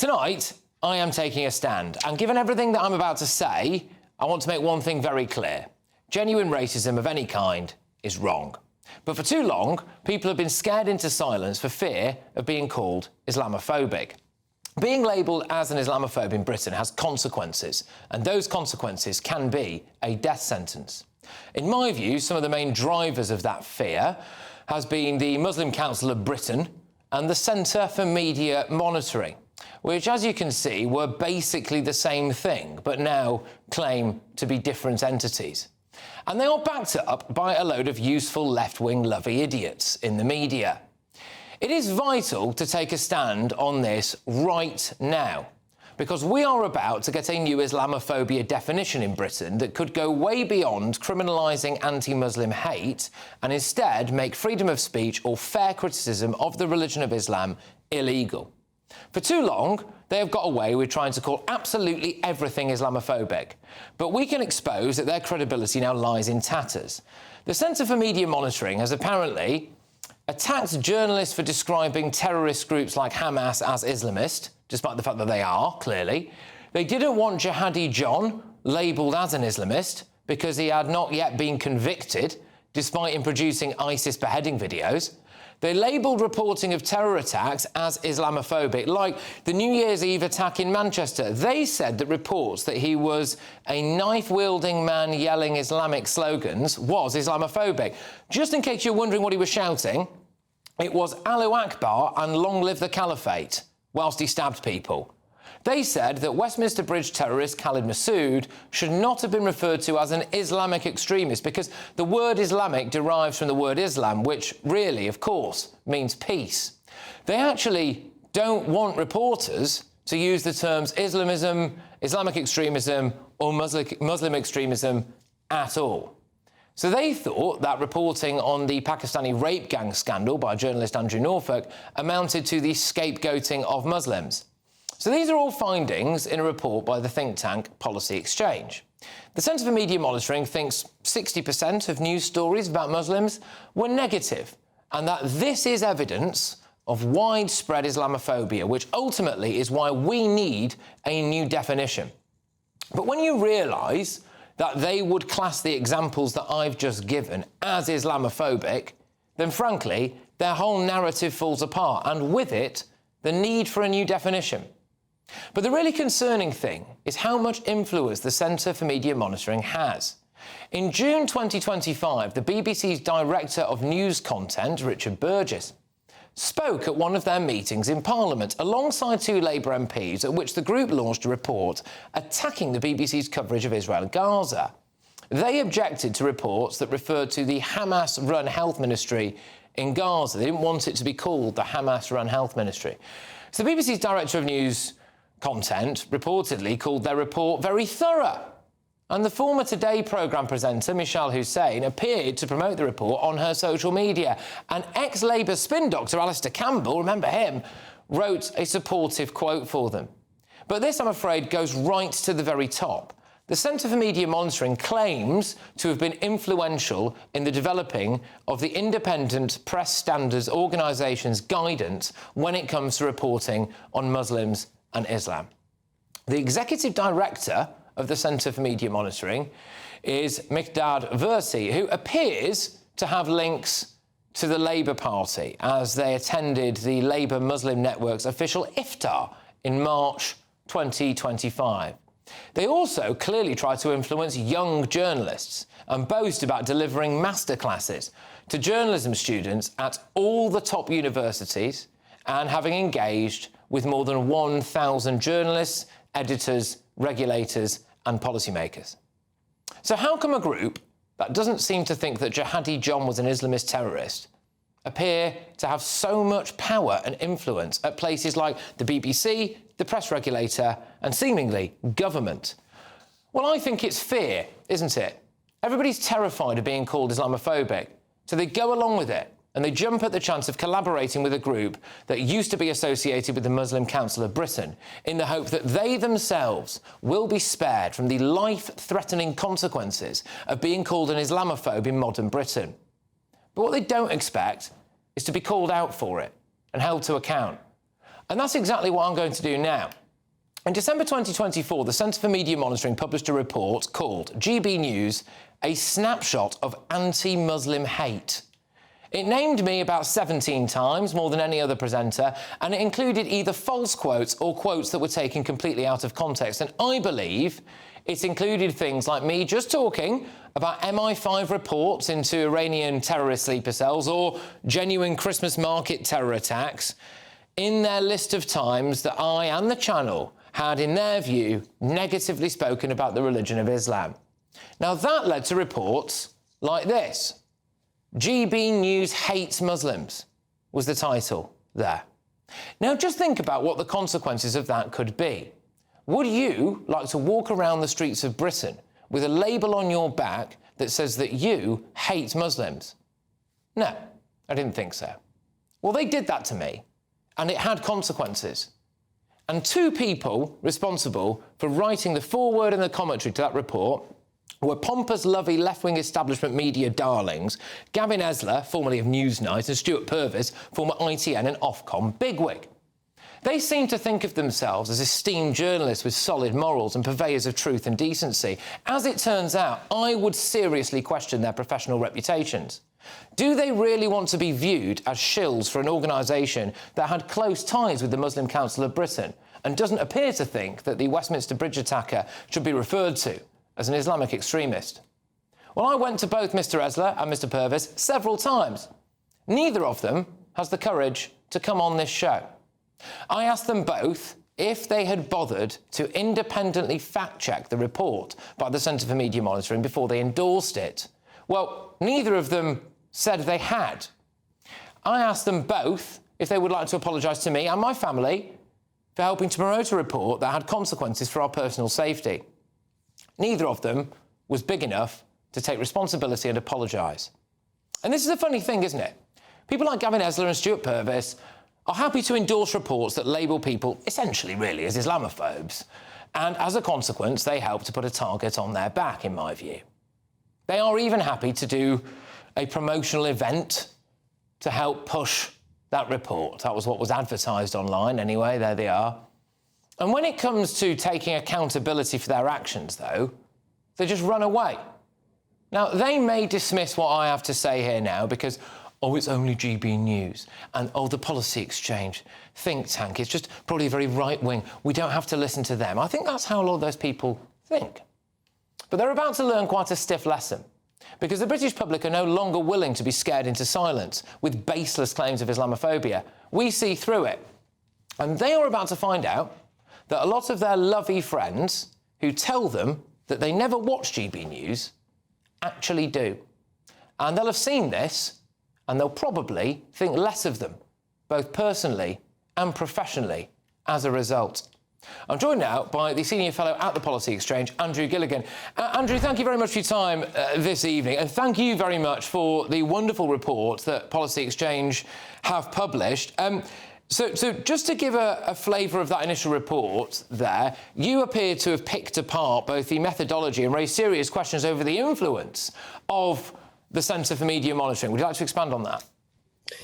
Tonight, I am taking a stand, and given everything that I'm about to say, I want to make one thing very clear. Genuine racism of any kind is wrong. But for too long, people have been scared into silence for fear of being called Islamophobic. Being labelled as an Islamophobe in Britain has consequences, and those consequences can be a death sentence. In my view, some of the main drivers of that fear has been the Muslim Council of Britain and the Centre for Media Monitoring, which, as you can see, were basically the same thing, but now claim to be different entities. And they are backed up by a load of useful left-wing lovey idiots in the media. It is vital to take a stand on this right now, because we are about to get a new Islamophobia definition in Britain that could go way beyond criminalising anti-Muslim hate and instead make freedom of speech or fair criticism of the religion of Islam illegal. For too long, they have got away with trying to call absolutely everything Islamophobic, but we can expose that their credibility now lies in tatters. The Centre for Media Monitoring has apparently attacked journalists for describing terrorist groups like Hamas as Islamist, despite the fact that they are, clearly. They didn't want Jihadi John labelled as an Islamist because he had not yet been convicted, despite him producing ISIS beheading videos. They labelled reporting of terror attacks as Islamophobic, like the New Year's Eve attack in Manchester. They said that reports that he was a knife-wielding man yelling Islamic slogans was Islamophobic. Just in case you're wondering what he was shouting, it was Allahu Akbar and long live the Caliphate, whilst he stabbed people. They said that Westminster Bridge terrorist Khalid Massoud should not have been referred to as an Islamic extremist because the word Islamic derives from the word Islam, which really, of course, means peace. They actually don't want reporters to use the terms Islamism, Islamic extremism or Muslim extremism at all. So they thought that reporting on the Pakistani rape gang scandal by journalist Andrew Norfolk amounted to the scapegoating of Muslims. So these are all findings in a report by the think tank Policy Exchange. The Centre for Media Monitoring thinks 60% of news stories about Muslims were negative, and that this is evidence of widespread Islamophobia, which ultimately is why we need a new definition. But when you realise that they would class the examples that I've just given as Islamophobic, then frankly, their whole narrative falls apart, and with it, the need for a new definition. But the really concerning thing is how much influence the Centre for Media Monitoring has. In June 2025, the BBC's Director of News Content, Richard Burgess, spoke at one of their meetings in Parliament alongside two Labour MPs, at which the group launched a report attacking the BBC's coverage of Israel and Gaza. They objected to reports that referred to the Hamas-run health ministry in Gaza. They didn't want it to be called the Hamas-run health ministry. So the BBC's Director of News Content reportedly called their report very thorough. And the former Today programme presenter, Michelle Hussein, appeared to promote the report on her social media. And ex-Labour spin doctor Alistair Campbell, remember him, wrote a supportive quote for them. But this, I'm afraid, goes right to the very top. The Centre for Media Monitoring claims to have been influential in the developing of the Independent Press Standards Organisation's guidance when it comes to reporting on Muslims and Islam. The Executive Director of the Centre for Media Monitoring is Miqdad Versi, who appears to have links to the Labour Party as they attended the Labour Muslim Network's official iftar in March 2025. They also clearly try to influence young journalists and boast about delivering masterclasses to journalism students at all the top universities and having engaged with more than 1,000 journalists, editors, regulators and policymakers. So how come a group that doesn't seem to think that Jihadi John was an Islamist terrorist appear to have so much power and influence at places like the BBC, the press regulator and seemingly government? Well, I think it's fear, isn't it? Everybody's terrified of being called Islamophobic, so they go along with it and they jump at the chance of collaborating with a group that used to be associated with the Muslim Council of Britain in the hope that they themselves will be spared from the life-threatening consequences of being called an Islamophobe in modern Britain. But what they don't expect is to be called out for it and held to account. And that's exactly what I'm going to do now. In December 2024, the Centre for Media Monitoring published a report called GB News, a snapshot of anti-Muslim hate. It named me about 17 times, more than any other presenter, and it included either false quotes or quotes that were taken completely out of context. And I believe it included things like me just talking about MI5 reports into Iranian terrorist sleeper cells or genuine Christmas market terror attacks in their list of times that I and the channel had, in their view, negatively spoken about the religion of Islam. Now, that led to reports like this. GB News hates Muslims was the title there. Now, just think about what the consequences of that could be. Would you like to walk around the streets of Britain with a label on your back that says that you hate Muslims? No, I didn't think so. Well, they did that to me, and it had consequences. And two people responsible for writing the foreword and the commentary to that report were pompous, lovey, left-wing establishment media darlings, Gavin Esler, formerly of Newsnight, and Stuart Purvis, former ITN and Ofcom bigwig. They seem to think of themselves as esteemed journalists with solid morals and purveyors of truth and decency. As it turns out, I would seriously question their professional reputations. Do they really want to be viewed as shills for an organisation that had close ties with the Muslim Council of Britain and doesn't appear to think that the Westminster Bridge attacker should be referred to as an Islamic extremist? Well, I went to both Mr. Esler and Mr. Purvis several times. Neither of them has the courage to come on this show. I asked them both if they had bothered to independently fact-check the report by the Centre for Media Monitoring before they endorsed it. Well, neither of them said they had. I asked them both if they would like to apologise to me and my family for helping to promote a report that had consequences for our personal safety. Neither of them was big enough to take responsibility and apologise. And this is a funny thing, isn't it? People like Gavin Esler and Stuart Purvis are happy to endorse reports that label people, essentially really, as Islamophobes, and as a consequence, they help to put a target on their back, in my view. They are even happy to do a promotional event to help push that report. That was what was advertised online anyway, there they are. And when it comes to taking accountability for their actions, though, they just run away. Now, they may dismiss what I have to say here now because, oh, it's only GB News, and, oh, the Policy Exchange think tank, it's just probably very right-wing. We don't have to listen to them. I think that's how a lot of those people think. But they're about to learn quite a stiff lesson, because the British public are no longer willing to be scared into silence with baseless claims of Islamophobia. We see through it. And they are about to find out that a lot of their lovey friends who tell them that they never watch GB News actually do. And they'll have seen this, and they'll probably think less of them, both personally and professionally, as a result. I'm joined now by the Senior Fellow at the Policy Exchange, Andrew Gilligan. Andrew, thank you very much for your time this evening, and thank you very much for the wonderful report that Policy Exchange have published. So just to give a flavour of that initial report there, you appear to have picked apart both the methodology and raised serious questions over the influence of the Centre for Media Monitoring. Would you like to expand on that?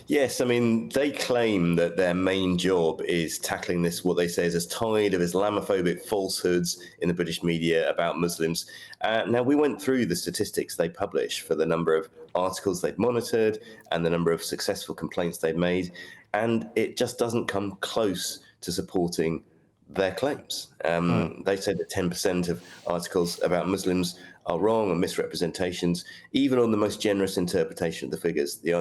Yes, I mean, they claim that their main job is tackling this, what they say is a tide of Islamophobic falsehoods in the British media about Muslims. Now, we went through the statistics they publish for the number of articles they've monitored and the number of successful complaints they've made, and it just doesn't come close to supporting their claims. They say that 10% of articles about Muslims are wrong and misrepresentations. Even on the most generous interpretation of the figures, the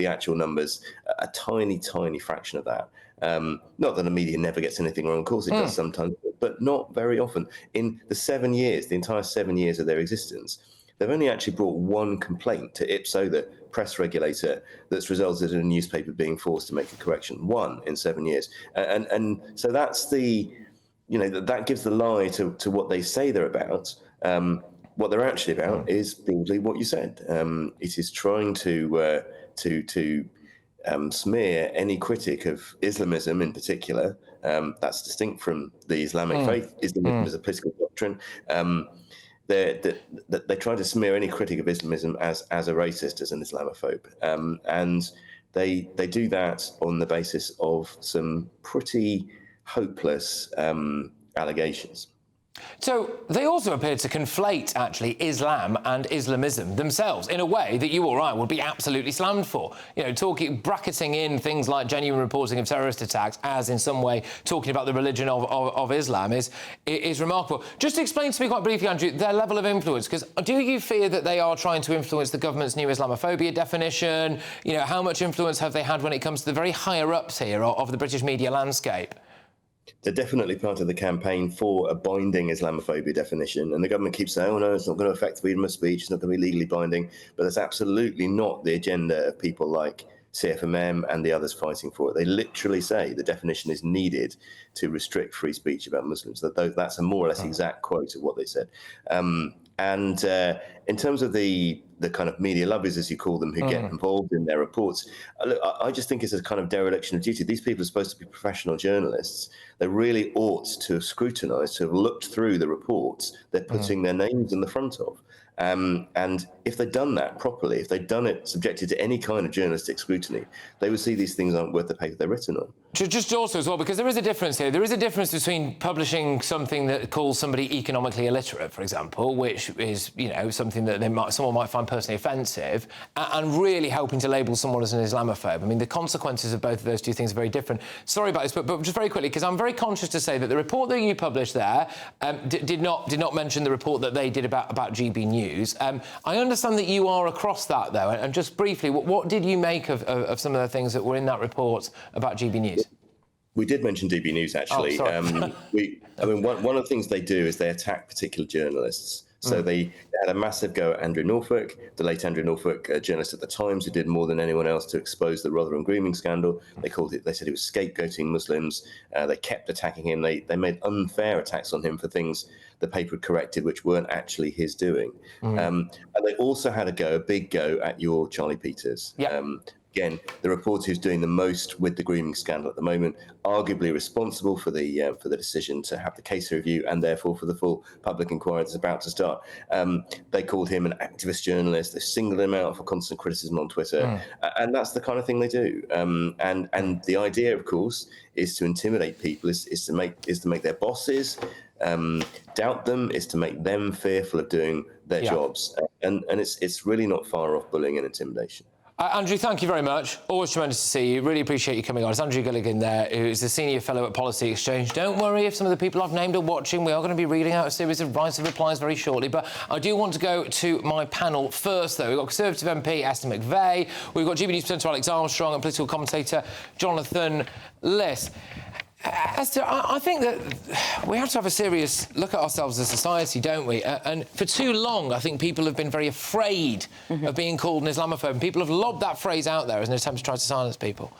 actual numbers, a tiny, tiny fraction of that. Not that the media never gets anything wrong, of course it does sometimes, but not very often. In the entire 7 years of their existence, they've only actually brought one complaint to IPSO, the press regulator, that's resulted in a newspaper being forced to make a correction. One in 7 years. And so that's that gives the lie to what they say they're about. What they're actually about is broadly what you said. It is trying to smear any critic of Islamism in particular. That's distinct from the Islamic faith. Islamism is a political doctrine. They try to smear any critic of Islamism as a racist, as an Islamophobe. And they do that on the basis of some pretty hopeless allegations. So they also appear to conflate, actually, Islam and Islamism themselves in a way that you or I would be absolutely slammed for. You know, bracketing in things like genuine reporting of terrorist attacks as, in some way, talking about the religion of Islam is remarkable. Just explain to me quite briefly, Andrew, their level of influence, because do you fear that they are trying to influence the government's new Islamophobia definition? You know, how much influence have they had when it comes to the very higher-ups here of the British media landscape? They're definitely part of the campaign for a binding Islamophobia definition. And the government keeps saying, oh, no, it's not going to affect freedom of speech, it's not going to be legally binding. But that's absolutely not the agenda of people like CFMM and the others fighting for it. They literally say the definition is needed to restrict free speech about Muslims. That's a more or less exact quote of what they said. And in terms of the kind of media lobbies, as you call them, who get involved in their reports, look, I just think it's a kind of dereliction of duty. These people are supposed to be professional journalists. They really ought to have scrutinised, to have looked through the reports they're putting their names in the front of. And if they'd done that properly, if they'd done it subjected to any kind of journalistic scrutiny, they would see these things aren't worth the paper they're written on. Just also as well, because there is a difference here. There is a difference between publishing something that calls somebody economically illiterate, for example, which is, you know, something that someone might find personally offensive, and really helping to label someone as an Islamophobe. I mean, the consequences of both of those two things are very different. Sorry about this, but just very quickly, because I'm very conscious to say that the report that you published there did not mention the report that they did about GB News. I understand that you are across that, though, and just briefly, what did you make of some of the things that were in that report about GB News? We did mention DB News, actually. Oh, one of the things they do is they attack particular journalists. So they had a massive go at Andrew Norfolk, the late Andrew Norfolk, a journalist at the Times who did more than anyone else to expose the Rotherham grooming scandal. They said it was scapegoating Muslims. They kept attacking him. They made unfair attacks on him for things the paper had corrected, which weren't actually his doing. And they also had a big go at your Charlie Peters. Yeah. Again, the reporter who's doing the most with the grooming scandal at the moment, arguably responsible for the decision to have the case review and therefore for the full public inquiry that's about to start. They called him an activist journalist. They singled him out for constant criticism on Twitter, and that's the kind of thing they do. And the idea, of course, is to intimidate people, is to make their bosses doubt them, is to make them fearful of doing their jobs, and it's really not far off bullying and intimidation. Andrew, thank you very much. Always tremendous to see you. Really appreciate you coming on. It's Andrew Gilligan there, who is the Senior Fellow at Policy Exchange. Don't worry if some of the people I've named are watching. We are going to be reading out a series of rights and replies very shortly. But I do want to go to my panel first, though. We've got Conservative MP Esther McVeigh. We've got GB News presenter Alex Armstrong and political commentator Jonathan Liss. Esther, I think that we have to have a serious look at ourselves as a society, don't we? And for too long, I think people have been very afraid of being called an Islamophobe. And people have lobbed that phrase out there as an attempt to try to silence people.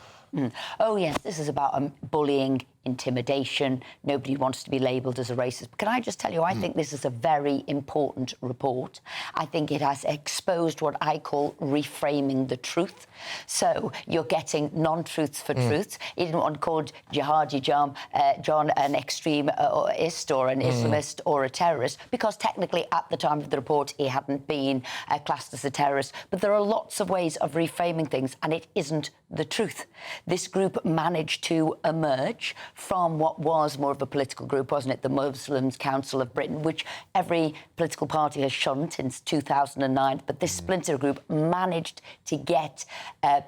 Oh, yes, this is about bullying, intimidation. Nobody wants to be labelled as a racist. But can I just tell you, I think this is a very important report. I think it has exposed what I call reframing the truth. So you're getting non-truths for truths. Even one called Jihadi John an extremist or an Islamist or a terrorist, because technically at the time of the report he hadn't been classed as a terrorist. But there are lots of ways of reframing things, and it isn't the truth. This group managed to emerge from what was more of a political group, wasn't it? The Muslims Council of Britain, which every political party has shunned since 2009. But this splinter group managed to get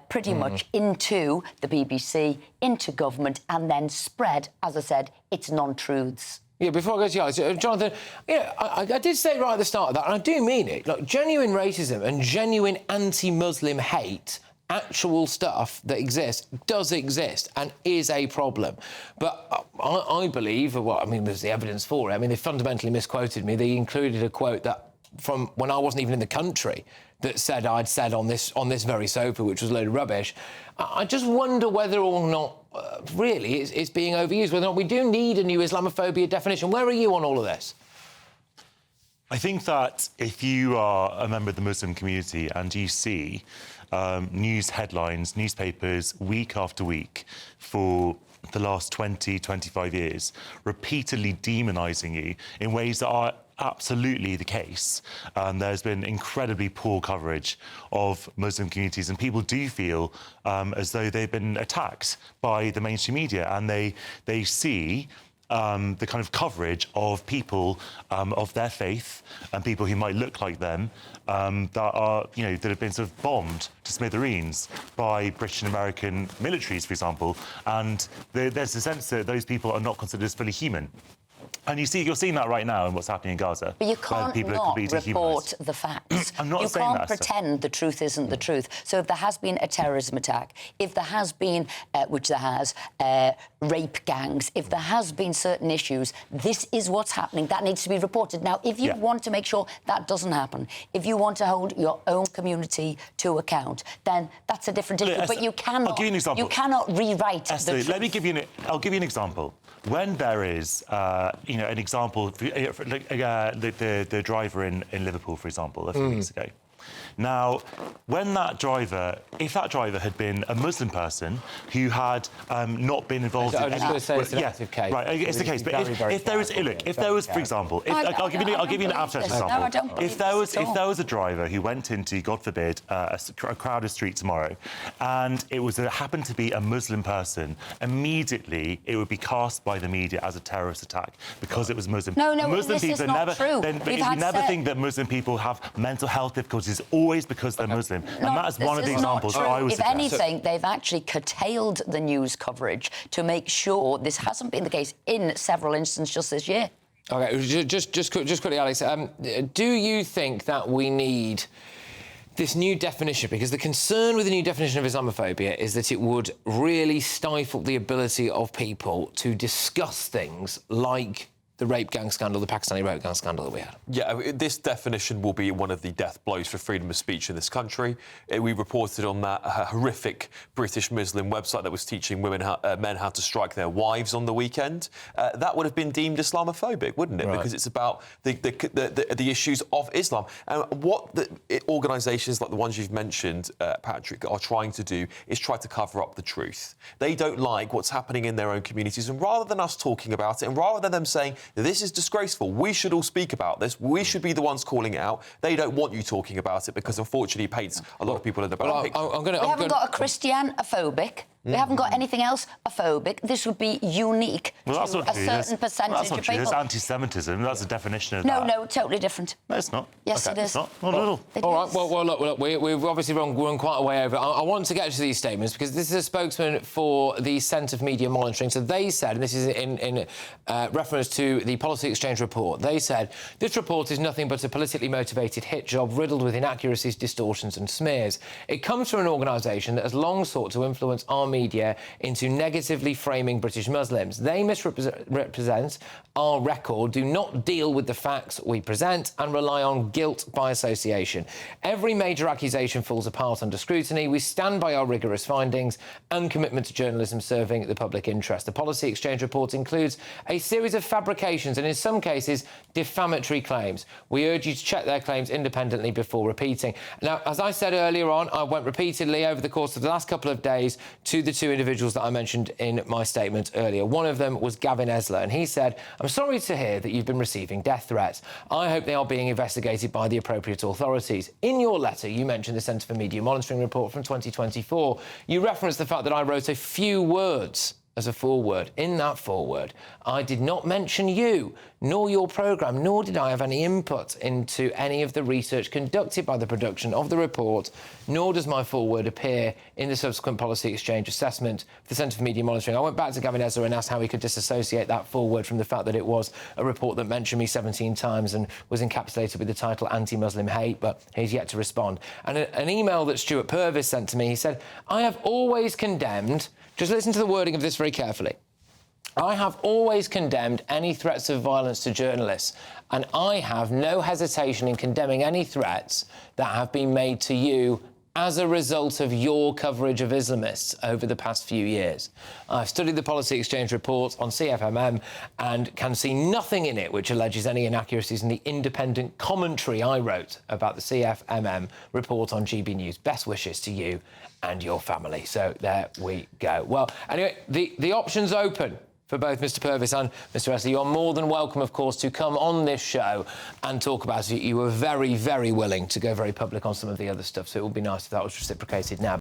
pretty much into the BBC, into government, and then spread, as I said, its non-truths. Yeah, before I go to you, Alex, Jonathan, you know, I did say right at the start of that, and I do mean it, like genuine racism and genuine anti-Muslim hate, actual stuff that exists, does exist and is a problem. But I believe, well, I mean, there's the evidence for it. I mean, they fundamentally misquoted me. They included a quote that from when I wasn't even in the country that said I'd said on this very sofa, which was a load of rubbish. I just wonder whether or not, really, it's being overused, whether or not we do need a new Islamophobia definition. Where are you on all of this? I think that if you are a member of the Muslim community and you see news headlines, newspapers, week after week for the last 20, 25 years, repeatedly demonising you in ways that are absolutely the case. There's been incredibly poor coverage of Muslim communities, and people do feel as though they've been attacked by the mainstream media, and they see the kind of coverage of people of their faith and people who might look like them that are, that have been sort of bombed to smithereens by British and American militaries, for example. And there's a sense that those people are not considered as fully human. And you're seeing that right now in what's happening in Gaza. But you can't not report the facts. I'm not you saying can't pretend the truth isn't the truth. So if there has been a terrorism attack, if there has been, which there has, rape gangs, if there has been certain issues, this is what's happening. That needs to be reported. Now, if you want to make sure that doesn't happen, if you want to hold your own community to account, then that's a different issue. But you cannot. I'll give you an example. You cannot rewrite Esther, the truth. I'll give you an example. When there is, an example, the driver in Liverpool, for example, a few weeks ago. Now, when if that driver had been a Muslim person who had not been involved in... I'm just going to say it's an active case. Right, it's the case. But if there was, for example... I'll give you an abstract example. If there was a driver who went into, God forbid, a crowded street tomorrow, and it happened to be a Muslim person, immediately it would be cast by the media as a terrorist attack because it was Muslim. No, Muslim this is not true. We never think that Muslim people have mental health difficulties. It's always because they're Muslim. And that's one of the examples that I would suggest. If anything, they've actually curtailed the news coverage to make sure this hasn't been the case in several instances just this year. OK, just quickly, Alex, do you think that we need this new definition? Because the concern with the new definition of Islamophobia is that it would really stifle the ability of people to discuss things like the rape gang scandal, the Pakistani rape gang scandal that we had. Yeah, this definition will be one of the death blows for freedom of speech in this country. We reported on that horrific British Muslim website that was teaching men how to strike their wives on the weekend. That would have been deemed Islamophobic, wouldn't it? Right. Because it's about the issues of Islam. And what the organisations like the ones you've mentioned, Patrick, are trying to do is try to cover up the truth. They don't like what's happening in their own communities, and rather than us talking about it, and rather than them saying, this is disgraceful, we should all speak about this, we should be the ones calling it out, they don't want you talking about it because, unfortunately, it paints a lot of people in the bad picture. We haven't got a Christianophobic. We haven't got anything else ophobic. This would be unique to a certain percentage of people. There's anti-Semitism. That's a definition of that. No, totally different. No, it's not. Yes, it is. It's not at all. All right, well, look, we've obviously run quite a way over. I want to get to these statements because this is a spokesman for the Centre for Media Monitoring. So they said, and this is in reference to the Policy Exchange report, they said, this report is nothing but a politically motivated hit job riddled with inaccuracies, distortions and smears. It comes from an organisation that has long sought to influence our media into negatively framing British Muslims. They misrepresent our record, do not deal with the facts we present and rely on guilt by association. Every major accusation falls apart under scrutiny. We stand by our rigorous findings and commitment to journalism serving the public interest. The Policy Exchange report includes a series of fabrications and, in some cases, defamatory claims. We urge you to check their claims independently before repeating. Now, as I said earlier on, I went repeatedly over the course of the last couple of days to the two individuals that I mentioned in my statement earlier. One of them was Gavin Esler, and he said, I'm sorry to hear that you've been receiving death threats. I hope they are being investigated by the appropriate authorities. In your letter, you mentioned the Centre for Media Monitoring report from 2024. You referenced the fact that I wrote a few words as a foreword. In that foreword, I did not mention you, nor your programme, nor did I have any input into any of the research conducted by the production of the report, nor does my foreword appear in the subsequent Policy Exchange assessment for the Centre for Media Monitoring. I went back to Gavin Esler and asked how he could disassociate that foreword from the fact that it was a report that mentioned me 17 times and was encapsulated with the title Anti-Muslim Hate, but he's yet to respond. And an email that Stuart Purvis sent to me, he said, I have always condemned... Just listen to the wording of this very carefully. I have always condemned any threats of violence to journalists, and I have no hesitation in condemning any threats that have been made to you as a result of your coverage of Islamists over the past few years. I've studied the Policy Exchange report on CFMM and can see nothing in it which alleges any inaccuracies in the independent commentary I wrote about the CFMM report on GB News. Best wishes to you and your family. So there we go. Well, anyway, the option's open. for both Mr Purvis and Mr Wesley. You're more than welcome, of course, to come on this show and talk about it. You were very, very willing to go very public on some of the other stuff, so it would be nice if that was reciprocated now.